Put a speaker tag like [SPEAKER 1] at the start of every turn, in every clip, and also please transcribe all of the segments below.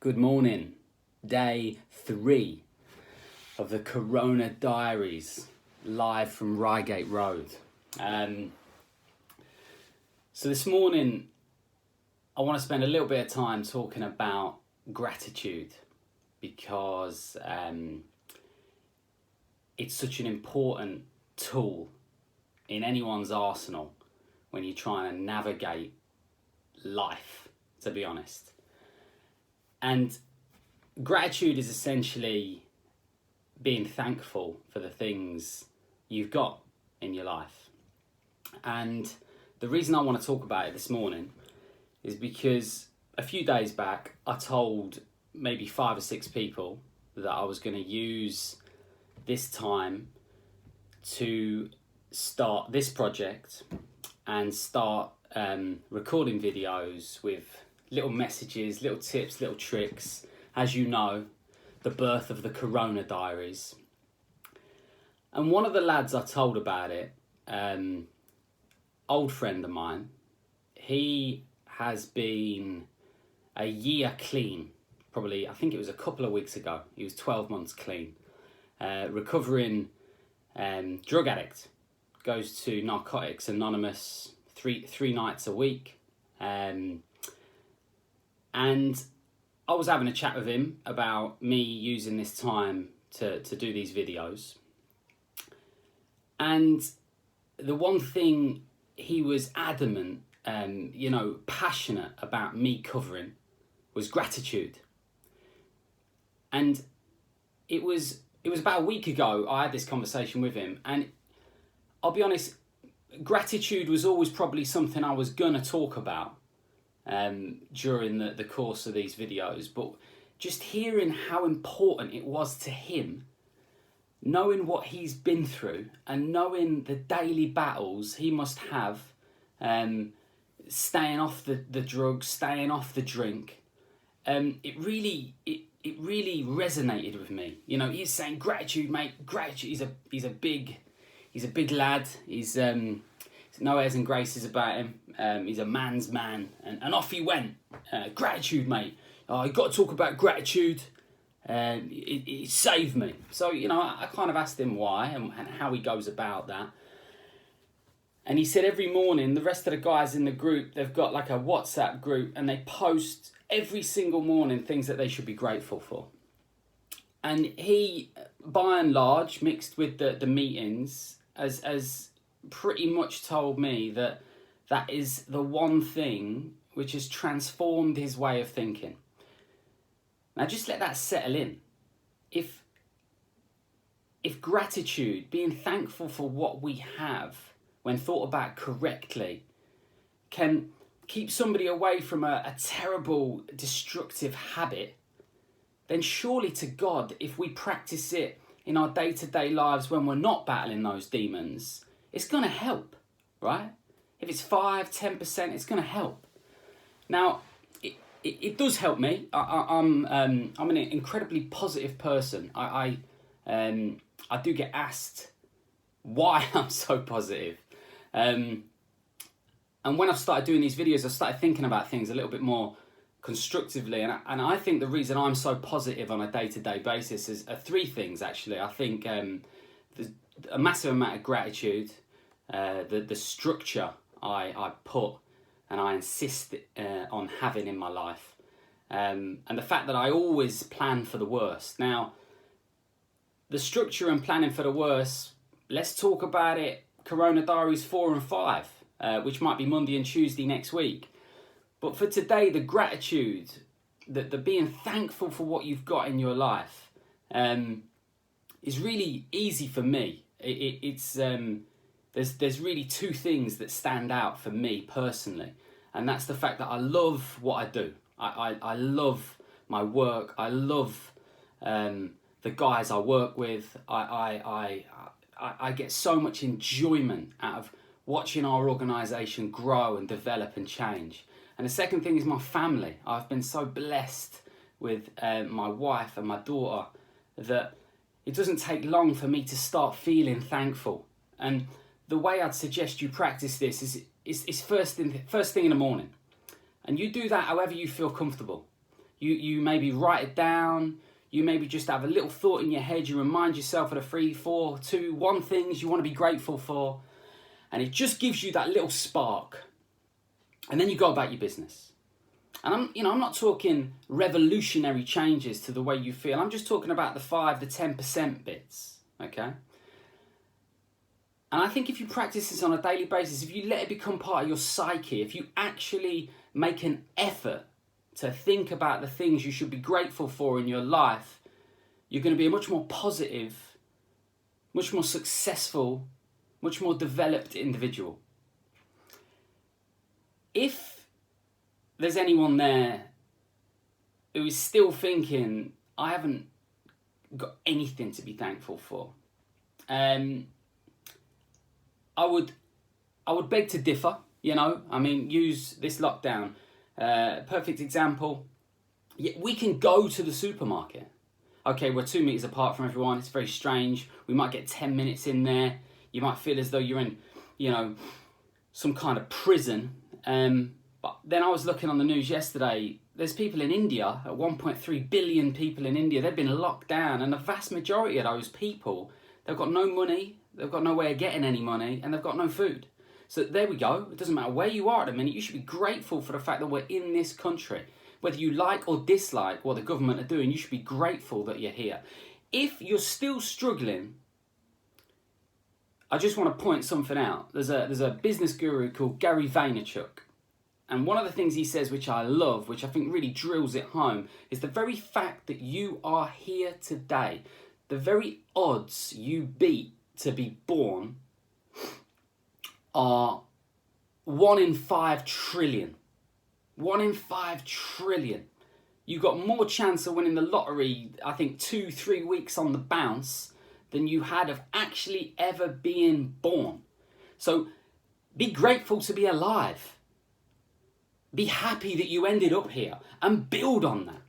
[SPEAKER 1] Good morning. Day 3 of the Corona Diaries, live from Reigate Road. So this morning, I want to spend a little bit of time talking about gratitude because it's such an important tool in anyone's arsenal when you're trying to navigate life, to be honest. And gratitude is essentially being thankful for the things you've got in your life. And the reason I want to talk about it this morning is because a few days back, I told maybe 5 or 6 people that I was going to use this time to start this project and start recording videos with little messages, little tips, little tricks. As you know, the birth of the Corona Diaries. And one of the lads I told about it, old friend of mine, he has been a year clean, probably, I think it was a couple of weeks ago. He was 12 months clean, recovering drug addict, goes to Narcotics Anonymous three nights a week. And I was having a chat with him about me using this time to do these videos. And the one thing he was adamant, passionate about me covering was gratitude. And it was about a week ago I had this conversation with him, and I'll be honest, gratitude was always probably something I was gonna talk about during the course of these videos, but just hearing how important it was to him, knowing what he's been through and knowing the daily battles he must have, staying off the drugs, staying off the drink, it really resonated with me. You know, he's saying gratitude, mate, gratitude. He's a big lad. He's no airs and graces about him. He's a man's man, and off he went. Gratitude, mate. You got to talk about gratitude. It saved me. So, I kind of asked him why and how he goes about that. And he said every morning, the rest of the guys in the group, they've got like a WhatsApp group, and they post every single morning things that they should be grateful for. And he, by and large, mixed with the meetings, as pretty much told me that is the one thing which has transformed his way of thinking. Now just let that settle in. If gratitude, being thankful for what we have when thought about correctly, can keep somebody away from a terrible destructive habit, then surely to God, if we practice it in our day-to-day lives when we're not battling those demons, it's going to help, right? If it's 5-10%, it's going to help. Now, it does help me. I'm an incredibly positive person. I do get asked why I'm so positive. And when I've started doing these videos, I've started thinking about things a little bit more constructively. And I think the reason I'm so positive on a day-to-day basis is 3 things, actually. I think there's a massive amount of gratitude, the structure I put and I insist on having in my life, and the fact that I always plan for the worst. Now, the structure and planning for the worst, let's talk about it, Corona Diaries 4 and 5, which might be Monday and Tuesday next week. But for today, the gratitude, the being thankful for what you've got in your life, is really easy for me. There's really 2 things that stand out for me personally, and that's the fact that I love what I do. I love my work. I love the guys I work with. I get so much enjoyment out of watching our organisation grow and develop and change. And the second thing is my family. I've been so blessed with my wife and my daughter that it doesn't take long for me to start feeling thankful. And the way I'd suggest you practice this is first thing in the morning. And you do that however you feel comfortable. You maybe write it down. You maybe just have a little thought in your head. You remind yourself of the 3, 4, 2, 1 things you want to be grateful for. And it just gives you that little spark. And then you go about your business. And I'm not talking revolutionary changes to the way you feel. I'm just talking about the 5, the 10% bits, okay? And I think if you practice this on a daily basis, if you let it become part of your psyche, if you actually make an effort to think about the things you should be grateful for in your life, you're going to be a much more positive, much more successful, much more developed individual. If there's anyone there who is still thinking, I haven't got anything to be thankful for, I would beg to differ, use this lockdown. Perfect example, we can go to the supermarket. Okay, we're 2 meters apart from everyone. It's very strange. We might get 10 minutes in there. You might feel as though you're in, some kind of prison. But then I was looking on the news yesterday. There's people in India, 1.3 billion people in India. They've been locked down, and the vast majority of those people, they've got no money, they've got no way of getting any money, and they've got no food. So there we go. It doesn't matter where you are at the minute. You should be grateful for the fact that we're in this country. Whether you like or dislike what the government are doing, you should be grateful that you're here. If you're still struggling, I just want to point something out. There's a business guru called Gary Vaynerchuk. And one of the things he says, which I love, which I think really drills it home, is the very fact that you are here today, the very odds you beat to be born are 1 in 5 trillion. 1 in 5 trillion. You've got more chance of winning the lottery, I think 2-3 weeks on the bounce, than you had of actually ever being born. So be grateful to be alive. Be happy that you ended up here and build on that.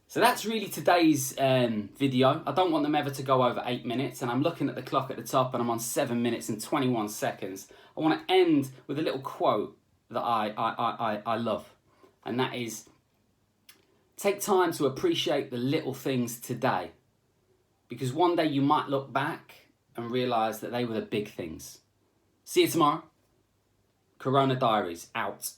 [SPEAKER 1] So that's really today's video. I don't want them ever to go over 8 minutes, and I'm looking at the clock at the top and I'm on 7 minutes and 21 seconds. I want to end with a little quote that I love, and that is, take time to appreciate the little things today, because one day you might look back and realise that they were the big things. See you tomorrow. Corona Diaries, out.